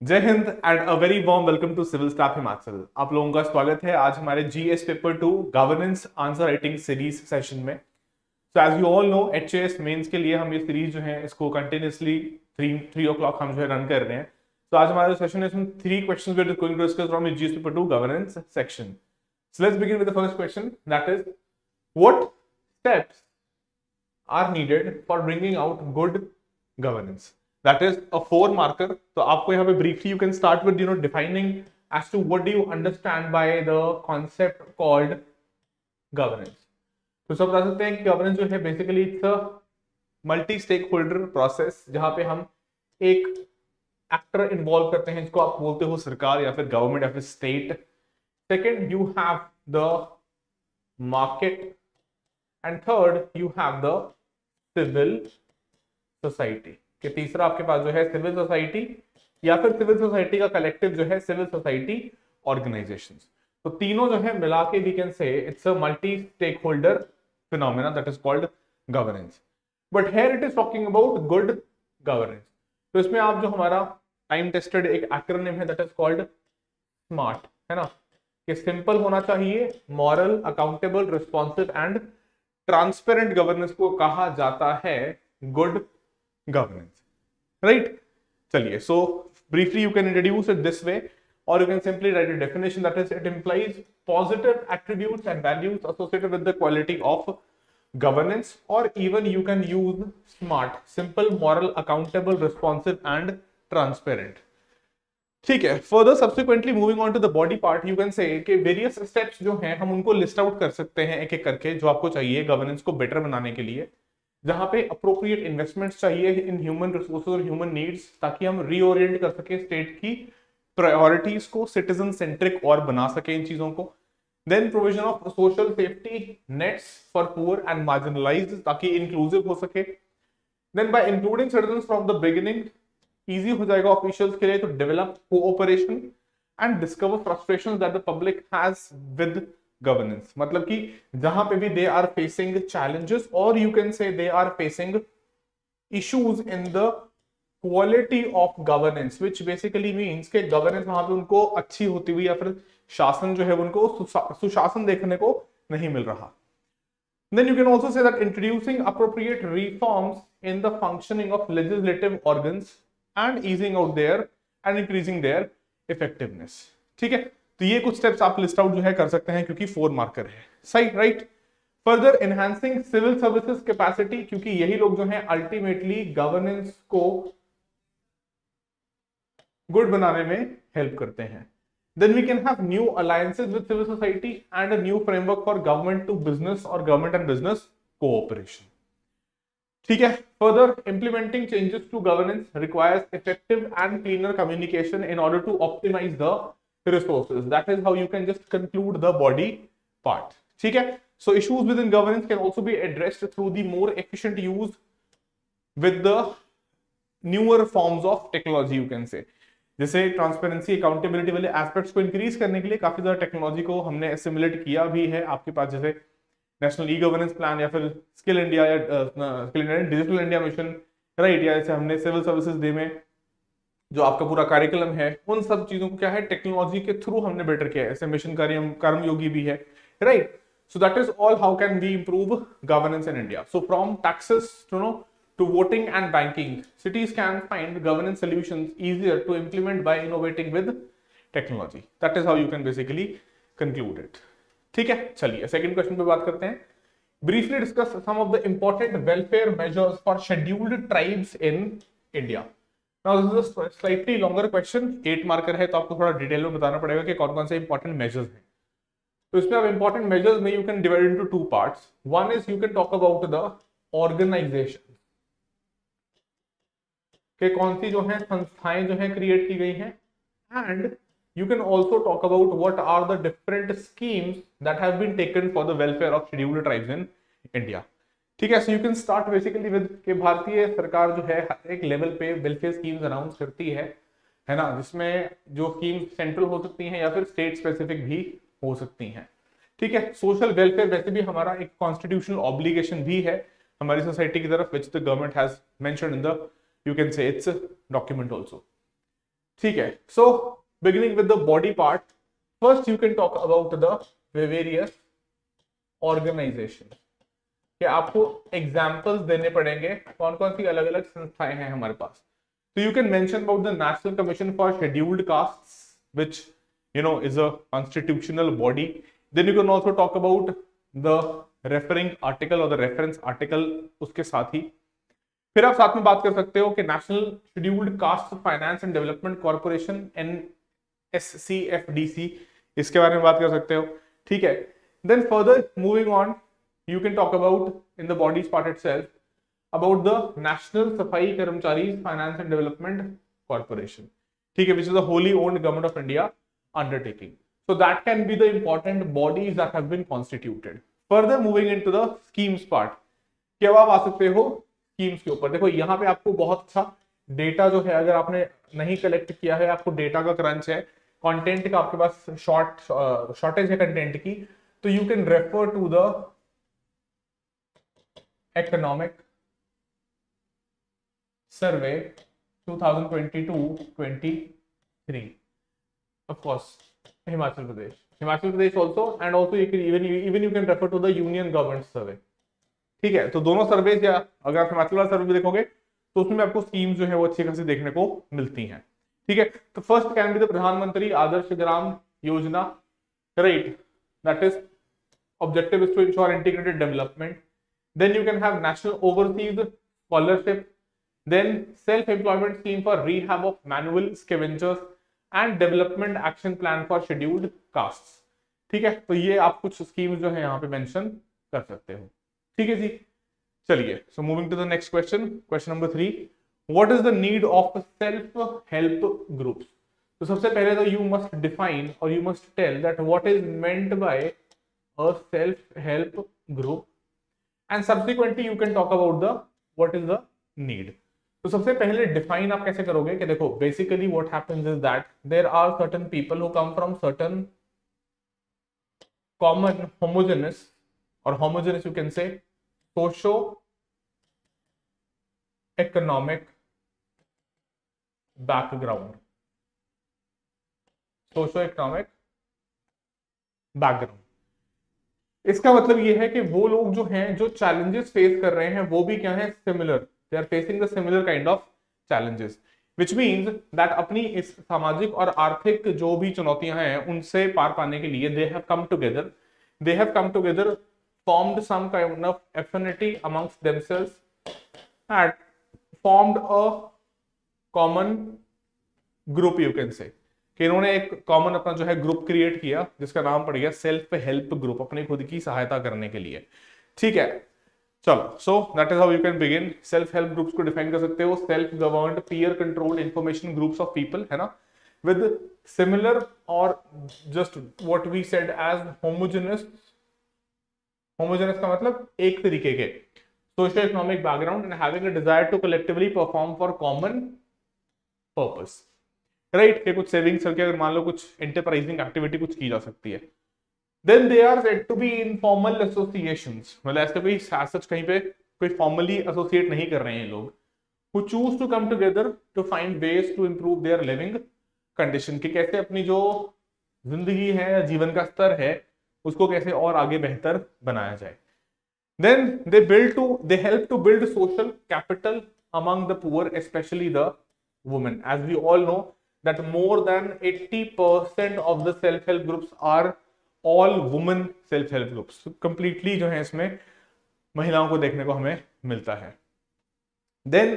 जय Hind and a very warm welcome to civil staff Himachal. आप लोगों का स्वागत है आज हमारे GS paper 2 governance answer writing series session में। So as you all know HAS mains के लिए हम ये सीरीज जो है इसको कंटिन्यूसली 3 o'clock हम जो है रन कर रहे हैं। तो आज हमारा सेशन है इसमें 3 questions we are going to discuss from GS paper 2 governance section. So let's begin with the first question, that is, what steps are needed for bringing out good governance? That is a 4 marker. तो आपको यहाँ पे briefly you can start with defining as to what do you understand by the concept called governance. तो सब बता सकते हैं कि governance जो है basically it's a multi stakeholder process जहाँ पे हम एक एक्टर इन्वॉल्व करते हैं जिसको आप बोलते हो सरकार या फिर गवर्नमेंट या फिर state. Second you have the market and third you have the civil society. कि तीसरा आपके पास जो है सिविल सोसाइटी या फिर सिविल सोसाइटी का कलेक्टिव जो है सिविल सोसाइटी ऑर्गेनाइजेशंस। तो तीनों जो है मिला के we can say it's a multi stakeholder phenomena that is called governance. But here it is talking about good governance. तो इसमें आप जो हमारा टाइम टेस्टेड एक एक्रोनिम है दैट इज कॉल्ड स्मार्ट, है ना, कि सिंपल होना चाहिए, moral, accountable, responsive and transparent governance को कहा जाता है गुड गवर्नेंस, राइट। चलिए, सो briefly you can introduce it this way or you can simply write a definition, that is it implies positive attributes and values associated with the quality of governance, or even you can use smart, simple, moral, accountable, responsive and transparent। ठीक है, further subsequently moving on to the body part you can say कि various steps जो हैं हम उनको list out कर सकते हैं एक एक करके जो आपको चाहिए गवर्नेंस को बेटर बनाने के लिए, जहां पे अप्रोप्रिएट इन्वेस्टमेंट्स चाहिए इन ह्यूमन रिसोर्सेज और ह्यूमन नीड्स ताकि हम रीओरिएंट कर सके स्टेट की प्रायोरिटीज को, सिटीजन सेंट्रिक और बना सके इन चीजों को। Then provision of social safety nets for poor and marginalized ताकि इंक्लूसिव हो सके। Then by including citizen from the beginning easy हो जाएगा ऑफिशियल्स के लिए to develop cooperation and discover frustrations that the public has with governance. मतलब कि जहां पे भी दे आर फेसिंग चैलेंजेस और you can say they are facing issues in the quality of governance, which basically means के governance वहां पे उनको अच्छी होती हुई या फिर शासन जो है उनको सुशासन देखने को नहीं मिल रहा। Then you can also say that introducing appropriate reforms in the functioning of legislative organs and easing out their and increasing their effectiveness। ठीक है, तो ये कुछ स्टेप्स आप लिस्ट आउट जो है कर सकते हैं क्योंकि 4 मार्कर है, सही, right. Further enhancing civil services capacity, क्योंकि यही लोग जो हैं अल्टीमेटली गवर्नेंस को गुड बनाने में हेल्प करते हैं। Then we can have new alliances with civil society and a new framework for government to business or government and business cooperation। ठीक है, further implementing changes to governance requires effective and cleaner communication in order to optimize the resources। That is how you can just conclude the body part। ठीक है, so issues within governance can also be addressed through the more efficient use with the newer forms of technology you can say। जैसे transparency, accountability वाले aspects को increase करने के लिए काफी ज्यादा टेक्नोलॉजी को हमने एसिमुलेट किया भी है। आपके पास जैसे नेशनल ई गवर्नेंस प्लान या फिर स्किल इंडिया या डिजिटल इंडिया मिशन, राइट, या जैसे हमने सिविल सर्विसेज डे में जो आपका पूरा कार्यक्रम है उन सब चीजों को क्या है टेक्नोलॉजी के थ्रू हमने बेटर किया है। ऐसे मिशन कर्मयोगी भी है, right. So that is all how can we improve governance in India. So from taxes to voting and banking, cities can find governance solutions easier to implement by innovating with technology। That is how you can basically conclude it। ठीक है, चलिए second question पे बात करते हैं। Briefly discuss some of the important welfare measures for scheduled tribes in India। Now this is a slightly longer question, 8 marker है तो आपको थोड़ा डिटेल में बताना पड़ेगा कि कौन कौन से इंपॉर्टेंट मेजर्स हैं। तो इसमें आप इंपॉर्टेंट मेजर्स में you can divide into 2 parts. One is you can talk about the organization कि कौन सी जो है संस्थाएं जो है क्रिएट की गई हैं, and you can also talk about what are the different schemes that have been taken for the welfare of scheduled tribes in India. ठीक है, so you can start basically with कि भारतीय सरकार जो है हर एक लेवल पे वेलफेयर स्कीम्स अनाउंस करती है ना, जिसमें जो स्कीम्स सेंट्रल हो सकती हैं या फिर स्टेट स्पेसिफिक भी हो सकती हैं। ठीक है, सोशल वेलफेयर वैसे भी हमारा एक कॉन्स्टिट्यूशनल ऑब्लिगेशन भी है हमारी सोसाइटी की तरफ, which the government has mentioned in the, you can say it's a document also। ठीक है, so beginning with the body part, first you can talk about the various organization, कि आपको examples देने पड़ेंगे कौन कौन सी अलग अलग संस्थाएं हैं हमारे पास. तो you can mention about the national commission for scheduled castes which is a constitutional body. Then you can also talk about the referring article or the reference article उसके साथ ही. फिर आप साथ में बात कर सकते हो कि national scheduled caste finance and development corporation NSCFDC, इसके बारे में बात कर सकते हो. ठीक है, then further moving on, you can talk about in the bodies part itself about the national Safai Karmachari finance and development corporation. ठीक है, which is a wholly owned government of India undertaking. So that can be the important bodies that have been constituted. Further moving into the schemes part, कि अब आप आ सकते हो schemes के ऊपर. देखो यहाँ पे आपको बहुत अच्छा डेटा जो है, अगर आपने नहीं कलेक्ट किया है, आपको डेटा का क्रंच है, कंटेंट का आपके पास शॉर्टेज है कंटेंट की, तो you can refer to the economic survey 2022-23, of course Himachal Pradesh also, and also you can even you can refer to the Union Government Survey. ठीक है, तो दोनों सर्वे, या अगर आप हिमाचल वाला सर्वे भी देखोगे तो उसमें आपको स्कीम जो है वो अच्छी खासी देखने को मिलती हैं. ठीक है, तो फर्स्ट कैन बी द प्रधानमंत्री Adarsh Gram Yojana, right, that is objective is to ensure integrated development. Then you can have national overseas scholarship, then self-employment scheme for rehab of manual scavengers and development action plan for scheduled castes. ठीक है, तो ये आप कुछ schemes जो है यहाँ पे मेंशन कर सकते हो. ठीक है जी, चलिए, so moving to the next question, question number 3, what is the need of self help groups. तो सबसे पहले तो यू मस्ट डिफाइन और you must tell that what is meant by a self help group, and subsequently you can talk about the what is the need. तो सबसे पहले define आप कैसे करोगे कि देखो basically what happens is that there are certain people who come from certain common homogeneous, और homogeneous you can say socio economic background, socio economic background. इसका मतलब ये है कि वो लोग जो हैं, जो चैलेंजेस फेस कर रहे हैं, वो भी क्या है, similar. They are facing the similar kind of challenges, which means that अपनी इस सामाजिक और आर्थिक जो भी चुनौतियां हैं उनसे पार पाने के लिए they have come together, formed some kind of affinity amongst themselves and formed a common group, you can say, कि इन्होंने एक कॉमन अपना जो है ग्रुप क्रिएट किया जिसका नाम पड़ गया सेल्फ हेल्प ग्रुप, अपनी खुद की सहायता करने के लिए. ठीक है, चलो, so that is how you can begin. Self help groups को डिफाइन कर सकते हो, self governed peer controlled information groups of people, है ना, विद सिमिलर और just what we said as homogeneous. Homogeneous का मतलब एक तरीके के, socio economic background and having a desire to collectively perform for common purpose, right, कि कुछ सेविंग्स करके अगर मान लो कुछ एंटरप्राइजिंग एक्टिविटी कुछ की जा सकती है. Then they are said to be informal associations, मतलब ऐसे कोई सच कहीं पे कोई फॉर्मली एसोसिएट नहीं कर रहे हैं लोग, who choose to come together to find ways to improve their living condition, कि कैसे अपनी जो जिंदगी है या जीवन का स्तर है उसको कैसे और आगे बेहतर बनाया जाए. Then they help to build social capital among the poor, especially the women. As we all know that more than 80% of the self-help groups are all women self help groups, completely जो है इसमें महिलाओं को देखने को हमें मिलता है. Then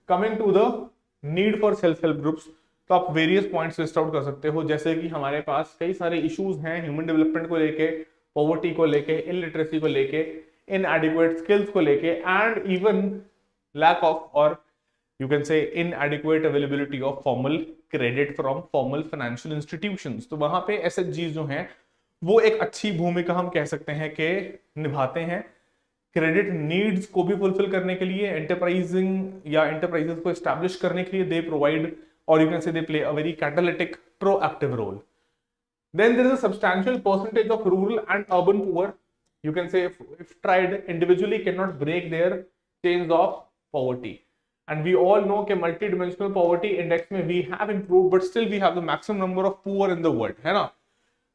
coming to the need for self help groups, तो आप वेरियस पॉइंट्स लिस्ट आउट कर सकते हो, जैसे कि हमारे पास कई सारे इश्यूज हैं ह्यूमन डेवलपमेंट को लेके, पॉवर्टी को लेके, इलिटरेसी को लेके, इनएडिक्वेट स्किल्स को लेके, एंड इवन लैक ऑफ और यू कैन से इनएडिक्वेट availability of formal credit from formal financial institutions. तो वहां पे एसएचजी जो हैं वो एक अच्छी भूमिका हम कह सकते हैं कि निभाते हैं क्रेडिट नीड्स को भी फुलफिल करने के लिए, एंटरप्राइजिंग या एंटरप्राइजेस को एस्टैब्लिश करने के लिए दे प्रोवाइड, और you can say they play a very catalytic proactive role. Then there is a substantial percentage of rural and urban poor, you can say if tried individually can not break their chains of poverty. And we all know कि multi dimensional poverty index में we have improve, but still we have the maximum number of poor in the world, है ना।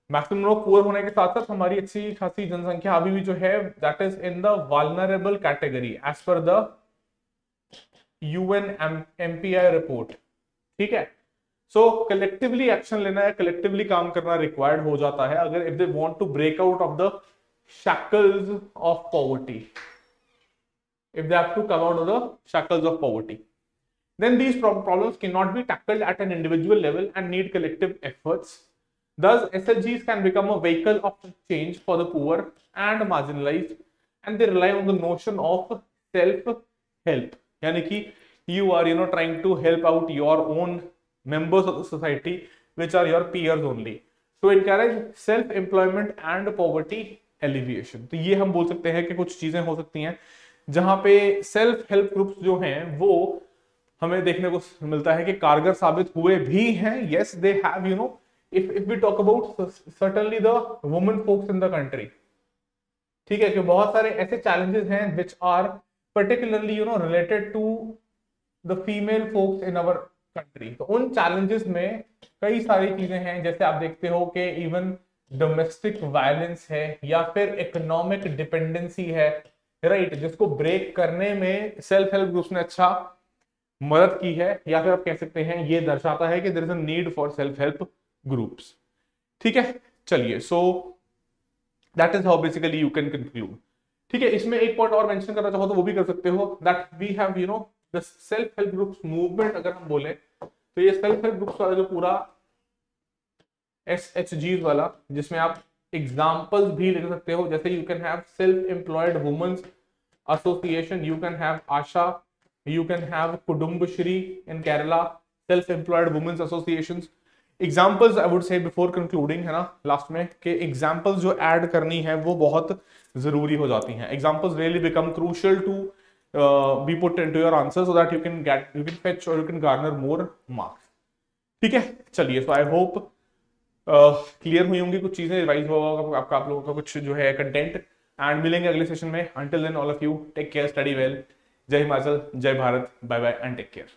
Maximum number of poor होने के साथ साथ हमारी अच्छी खासी जनसंख्या अभी भी जो है that is in the vulnerable category as per the UN MPI report, ठीक है। सो कलेक्टिवली एक्शन लेना है, कलेक्टिवली काम करना रिक्वायर्ड हो जाता है अगर if they want to break out of the shackles of poverty, if they have to come out of the shackles of poverty, then these problems cannot be tackled at an individual level and need collective efforts. Thus SLGs can become a vehicle of change for the poor and marginalized, and they rely on the notion of self help, yani ki you are trying to help out your own members of the society which are your peers only, to encourage self employment and poverty alleviation. तो ये हम बोल सकते हैं कि कुछ चीजें हो सकती हैं जहां पे सेल्फ हेल्प ग्रुप्स जो हैं वो हमें देखने को मिलता है कि कारगर साबित हुए भी हैं। Yes they have if we talk about certainly the women folks in the country, ठीक है, कि बहुत सारे ऐसे चैलेंजेस हैं which are particularly related to the female folks in our country. तो उन चैलेंजेस में कई सारी चीजें हैं, जैसे आप देखते हो कि इवन डोमेस्टिक वायलेंस है या फिर इकोनॉमिक डिपेंडेंसी है, राइट, जिसको ब्रेक करने में सेल्फ हेल्प ग्रुप्स ने अच्छा मदद की है, या फिर आप कह सकते हैं ये दर्शाता है कि there is a need for self help groups, ठीक है। चलिए, so that is how basically you can conclude, ठीक है। इसमें एक पॉइंट और मेंशन करना चाहो तो वो भी कर सकते हो, that we have the self help groups movement. अगर हम बोले तो ये सेल्फ हेल्प ग्रुप्स वाला जो पूरा SHGs वाला, जिसमें आप एग्जाम्पल्स भी लिख सकते हो, जैसे you can have self employed women's association, you can have ASHA, you can have Kudumbashree in Kerala, self employed women's associations. Examples I would say before concluding, है ना, लास्ट में, कि एग्जाम्पल्स जो ऐड करनी है वो बहुत जरूरी हो जाती हैं। Examples really become crucial to be put into your answer so that you can fetch और you can garner more marks, ठीक है। चलिए, सो आई होप क्लियर हुई होंगी कुछ चीजें, रिवाइज होगा आपका, आप लोगों का कुछ जो है कंटेंट, एंड मिलेंगे अगले सेशन में। Until then all of you take care, study well, जय हिमाचल, जय Bharat, bye bye and take care.